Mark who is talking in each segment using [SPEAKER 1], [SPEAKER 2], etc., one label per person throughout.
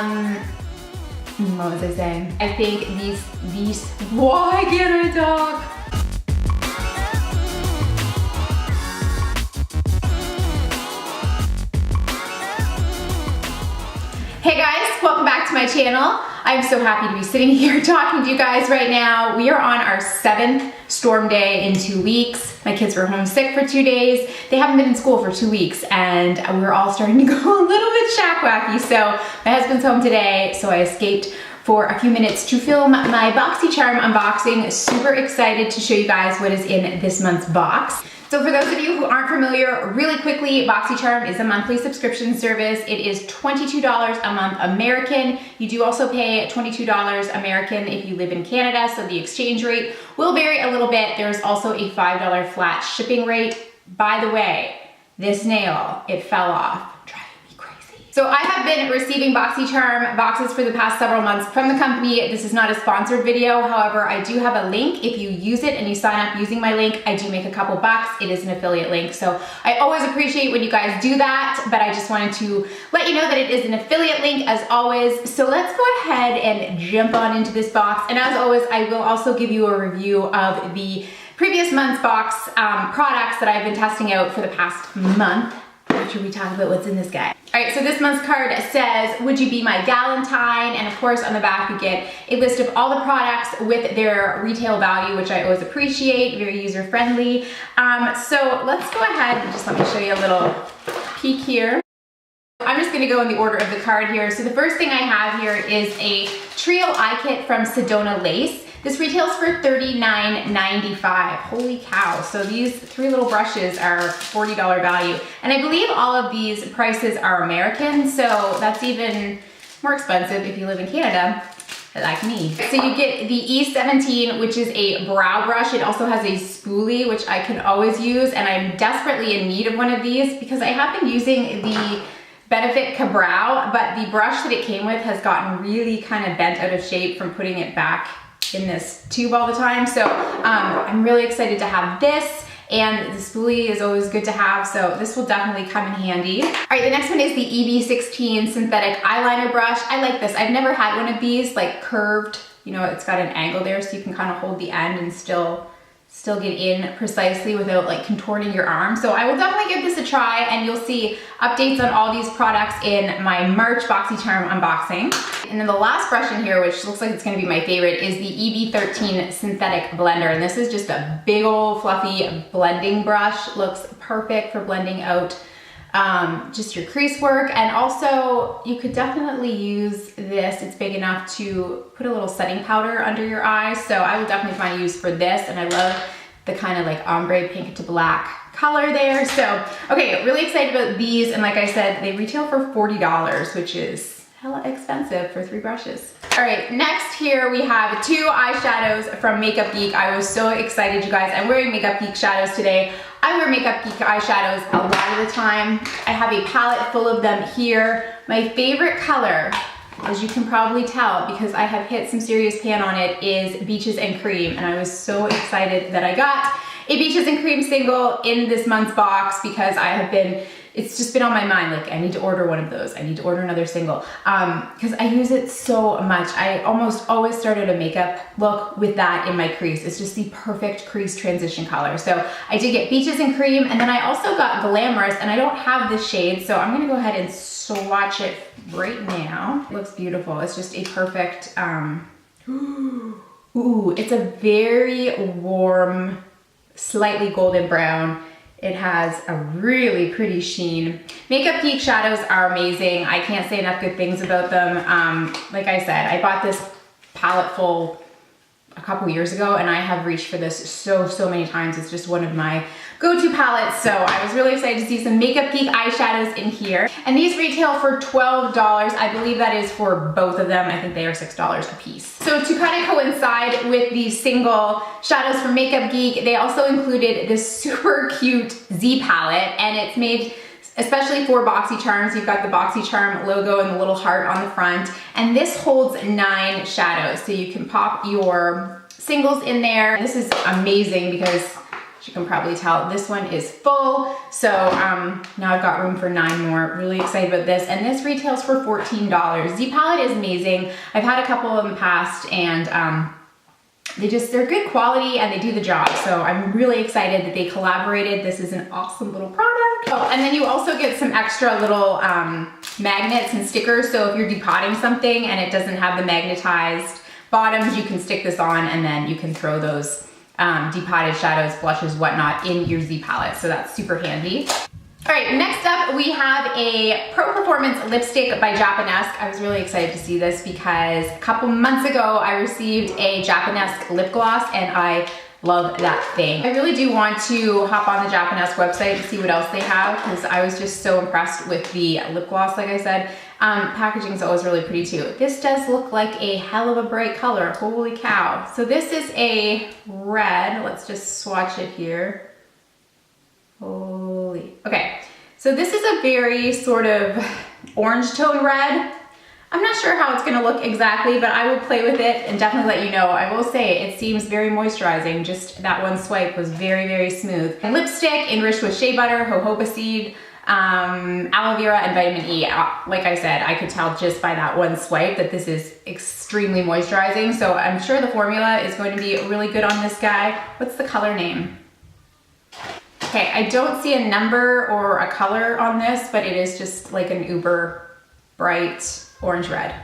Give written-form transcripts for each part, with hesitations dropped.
[SPEAKER 1] What was I saying? I think these, why can't I talk? Hey guys, welcome back to my channel. I'm so happy to be sitting here talking to you guys right now. We are on our 7th storm day in 2 weeks. My kids were homesick for 2 days. They haven't been in school for 2 weeks and we're all starting to go a little bit shack-wacky. So my husband's home today, so I escaped for a few minutes to film my BoxyCharm unboxing. Super excited to show you guys what is in this month's box. So for those of you who aren't familiar, really quickly, BoxyCharm is a monthly subscription service. It is $22 a month American. You do also pay $22 American if you live in Canada, so the exchange rate will vary a little bit. There's also a $5 flat shipping rate. By the way, this nail, it fell off. So I have been receiving BoxyCharm boxes for the past several months from the company. This is not a sponsored video. However, I do have a link. If you use it and you sign up using my link, I do make a couple bucks. It is an affiliate link. So I always appreciate when you guys do that, but I just wanted to let you know that it is an affiliate link as always. So let's go ahead and jump on into this box. And as always, I will also give you a review of the previous month's box products that I've been testing out for the past month. After we talk about what's in this guy. All right, so this month's card says, would you be my Galentine? And of course on the back we get a list of all the products with their retail value, which I always appreciate, very user-friendly. So let's go ahead and just let me show you a little peek here. I'm just gonna go in the order of the card here. So the first thing I have here is a trio eye kit from Sedona Lace. This retails for $39.95. Holy cow. So these 3 little brushes are $40 value. And I believe all of these prices are American, so that's even more expensive if you live in Canada, like me. So you get the E17, which is a brow brush. It also has a spoolie, which I can always use, and I'm desperately in need of one of these because I have been using the Benefit Ka-Brow, but the brush that it came with has gotten really kind of bent out of shape from putting it back in this tube all the time. So I'm really excited to have this, and the spoolie is always good to have, so this will definitely come in handy. All right, the next one is the EB16 synthetic eyeliner brush. I like this. I've never had one of these like curved, you know, it's got an angle there so you can kind of hold the end and still get in precisely without like contorting your arm. So I will definitely give this a try, and you'll see updates on all these products in my March BoxyCharm unboxing. And then the last brush in here, which looks like it's gonna be my favorite, is the EB13 synthetic blender. And this is just a big old fluffy blending brush. Looks perfect for blending out just your crease work. And also you could definitely use this. It's big enough to put a little setting powder under your eyes. So I will definitely find use for this. And I love the kind of like ombre pink to black color there. So, okay, really excited about these. And like I said, they retail for $40, which is hella expensive for 3 brushes. All right, next here we have 2 eyeshadows from Makeup Geek. I was so excited, you guys. I'm wearing Makeup Geek shadows today. I wear Makeup Geek eyeshadows a lot of the time. I have a palette full of them here. My favorite color, as you can probably tell because I have hit some serious pan on it, is Beaches and Cream. And I was so excited that I got a Beaches and Cream single in this month's box because it's just been on my mind, like I need to order one of those. I need to order another single because I use it so much. I almost always started a makeup look with that in my crease. It's just the perfect crease transition color. So I did get Beaches and Cream, and then I also got Glamorous, and I don't have this shade, so I'm gonna go ahead and swatch it right now. It looks beautiful. It's just a perfect, ooh, it's a very warm, slightly golden brown. It has a really pretty sheen. Makeup Geek shadows are amazing. I can't say enough good things about them. Like I said, I bought this palette full a couple years ago, and I have reached for this so many times. It's just one of my go-to palettes. So I was really excited to see some Makeup Geek eyeshadows in here. And these retail for $12. I believe that is for both of them. I think they are $6 a piece. So to kind of coincide with the single shadows from Makeup Geek, they also included this super cute Z palette, and it's made especially for BoxyCharms. You've got the BoxyCharm logo and the little heart on the front. And this holds 9 shadows. So you can pop your singles in there. This is amazing because As you can probably tell, this one is full. So now I've got room for 9 more. Really excited about this. And this retails for $14. Z palette is amazing. I've had a couple in the past, and they're good quality and they do the job. So I'm really excited that they collaborated. This is an awesome little product. Oh, and then you also get some extra little magnets and stickers. So if you're depotting something and it doesn't have the magnetized bottoms, you can stick this on and then you can throw those depotted shadows, blushes, whatnot in your Z palette. So that's super handy. All right, next up we have a Pro Performance lipstick by Japanesque. I was really excited to see this because a couple months ago I received a Japanesque lip gloss and I love that thing. I really do want to hop on the Japanesque website to see what else they have because I was just so impressed with the lip gloss, like I said. Packaging is always really pretty too. This does look like a hell of a bright color, holy cow. So this is a red, let's just swatch it here. Holy, okay. So this is a very sort of orange tone red. I'm not sure how it's gonna look exactly, but I will play with it and definitely let you know. I will say it seems very moisturizing. Just that one swipe was very, very smooth. And lipstick enriched with shea butter, jojoba seed, aloe vera, and vitamin E. Like I said, I could tell just by that one swipe that this is extremely moisturizing. So I'm sure the formula is going to be really good on this guy. What's the color name? Okay, I don't see a number or a color on this, but it is just like an uber bright orange red.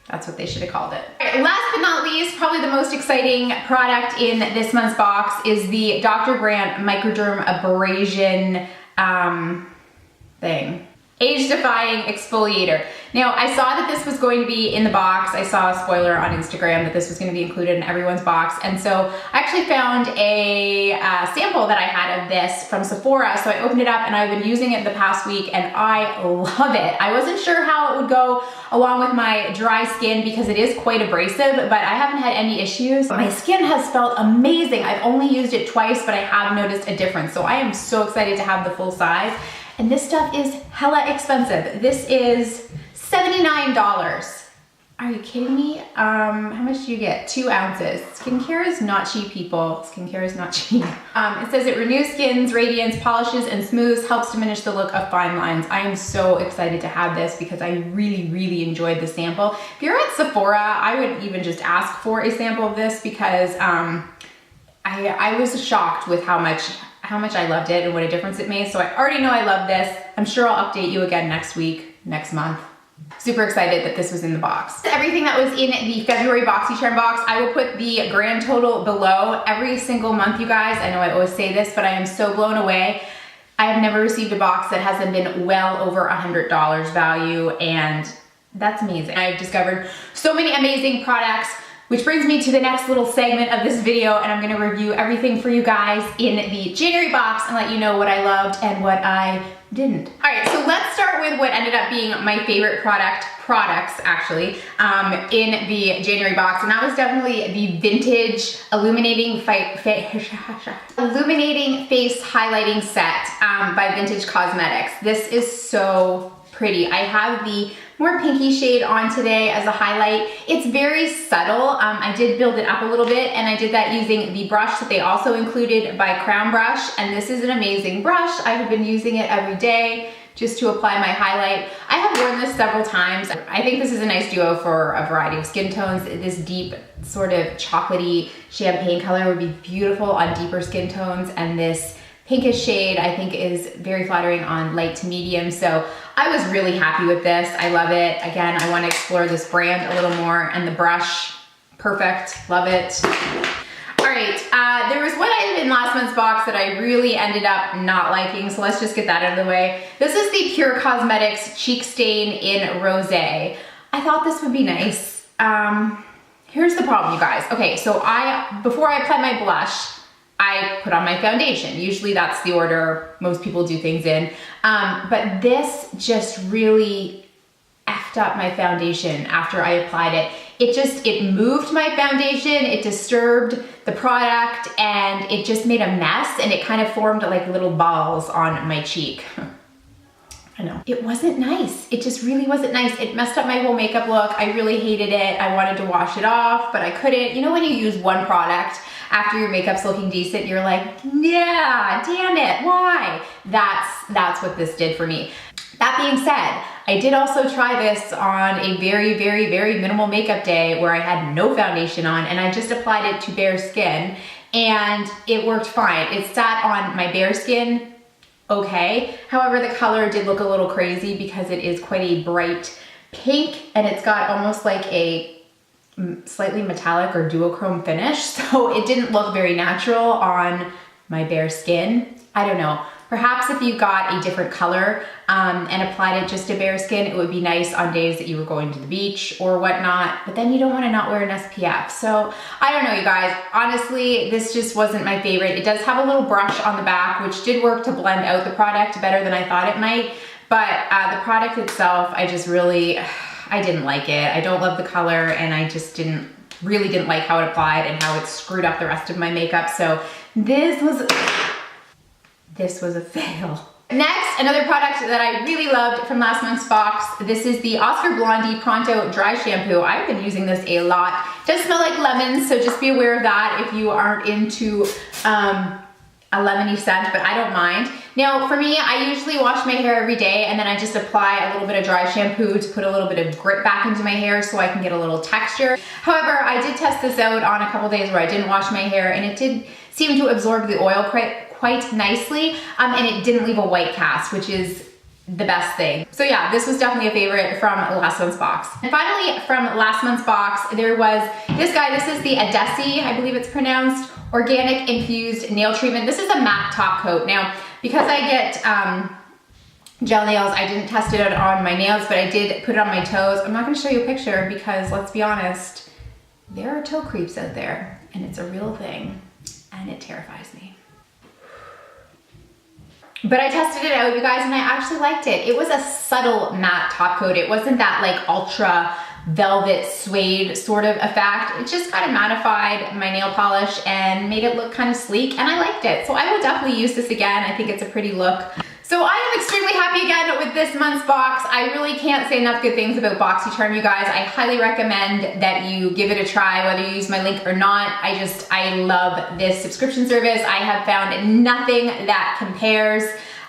[SPEAKER 1] That's what they should have called it. All right, last but not least, probably the most exciting product in this month's box is the Dr. Brandt Microderm Abrasion thing. Age-defying exfoliator. Now, I saw that this was going to be in the box. I saw a spoiler on Instagram that this was going to be included in everyone's box. And so I actually found a sample that I had of this from Sephora. So I opened it up and I've been using it the past week and I love it. I wasn't sure how it would go along with my dry skin because it is quite abrasive, but I haven't had any issues. My skin has felt amazing. I've only used it twice, but I have noticed a difference. So I am so excited to have the full size. And this stuff is hella expensive. This is $79. Are you kidding me? How much do you get? 2 ounces. Skincare is not cheap, people. Skincare is not cheap. It says it renews skin's radiance, polishes and smooths, helps diminish the look of fine lines. I am so excited to have this because I really, really enjoyed the sample. If you're at Sephora, I would even just ask for a sample of this because I was shocked with how much I loved it and what a difference it made. So I already know I love this. I'm sure I'll update you again next week, next month. Super excited that this was in the box. Everything that was in the February BoxyCharm box, I will put the grand total below every single month, you guys. I know I always say this, but I am so blown away. I have never received a box that hasn't been well over $100 value, and that's amazing. I've discovered so many amazing products, which brings me to the next little segment of this video, and I'm gonna review everything for you guys in the January box and let you know what I loved and what I didn't. All right, so let's start with what ended up being my favorite products actually, in the January box, and that was definitely the Vintage Illuminating Face Highlighting Set by Vintage Cosmetics. This is so pretty. I have the more pinky shade on today as a highlight. It's very subtle. I did build it up a little bit, and I did that using the brush that they also included by Crown Brush, and this is an amazing brush. I have been using it every day just to apply my highlight. I have worn this several times. I think this is a nice duo for a variety of skin tones. This deep sort of chocolatey champagne color would be beautiful on deeper skin tones, and this pinkish shade I think is very flattering on light to medium. So I was really happy with this. I love it. Again, I want to explore this brand a little more, and the brush, perfect, love it. All right, there was one item in last month's box that I really ended up not liking, so let's just get that out of the way. This is the Pure Cosmetics Cheek Stain in Rosé. I thought this would be nice. Here's the problem, you guys. Okay, so before I apply my blush, I put on my foundation. Usually that's the order most people do things in. But this just really effed up my foundation after I applied it. It moved my foundation, it disturbed the product, and it just made a mess, and it kind of formed like little balls on my cheek. I know. It wasn't nice. It just really wasn't nice. It messed up my whole makeup look. I really hated it. I wanted to wash it off, but I couldn't. You know when you use one product after your makeup's looking decent, you're like, yeah, damn it, why? That's what this did for me. That being said, I did also try this on a very, very, very minimal makeup day where I had no foundation on, and I just applied it to bare skin, and it worked fine. It sat on my bare skin okay. However, the color did look a little crazy because it is quite a bright pink, and it's got almost like a slightly metallic or duochrome finish, so it didn't look very natural on my bare skin. I don't know. Perhaps if you got a different color and applied it just to bare skin, it would be nice on days that you were going to the beach or whatnot, but then you don't want to not wear an SPF. So I don't know, you guys. Honestly, this just wasn't my favorite. It does have a little brush on the back, which did work to blend out the product better than I thought it might, but the product itself, I didn't like it. I don't love the color, and I just really didn't like how it applied and how it screwed up the rest of my makeup. So this was a fail. Next, another product that I really loved from last month's box. This is the Oscar Blondie Pronto Dry Shampoo. I've been using this a lot. It does smell like lemons, so just be aware of that if you aren't into a lemony scent, but I don't mind. Now, for me, I usually wash my hair every day, and then I just apply a little bit of dry shampoo to put a little bit of grit back into my hair so I can get a little texture. However, I did test this out on a couple days where I didn't wash my hair, and it did seem to absorb the oil quite nicely, and it didn't leave a white cast, which is the best thing. So yeah, this was definitely a favorite from last month's box. And finally, from last month's box, there was this guy. This is the Adesi, I believe it's pronounced, Organic Infused Nail Treatment. This is a matte top coat. Now, because I get gel nails, I didn't test it out on my nails, but I did put it on my toes. I'm not gonna show you a picture because, let's be honest, there are toe creeps out there, and it's a real thing, and it terrifies me. But I tested it out, you guys, and I actually liked it. It was a subtle matte top coat. It wasn't that like ultra velvet suede sort of effect. It just kind of mattified my nail polish and made it look kind of sleek, and I liked it. So I will definitely use this again. I think it's a pretty look. So I am extremely happy again with this month's box. I really can't say enough good things about BoxyCharm, you guys. I highly recommend that you give it a try, whether you use my link or not. I love this subscription service. I have found nothing that compares,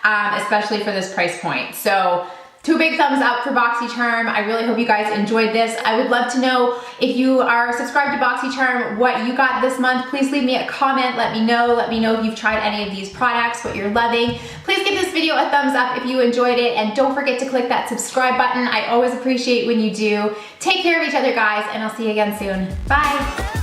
[SPEAKER 1] especially for this price point. So 2 big thumbs up for BoxyCharm. I really hope you guys enjoyed this. I would love to know if you are subscribed to BoxyCharm, what you got this month. Please leave me a comment. Let me know. Let me know if you've tried any of these products, what you're loving. Please give this video a thumbs up if you enjoyed it, and don't forget to click that subscribe button. I always appreciate when you do. Take care of each other, guys, and I'll see you again soon. Bye.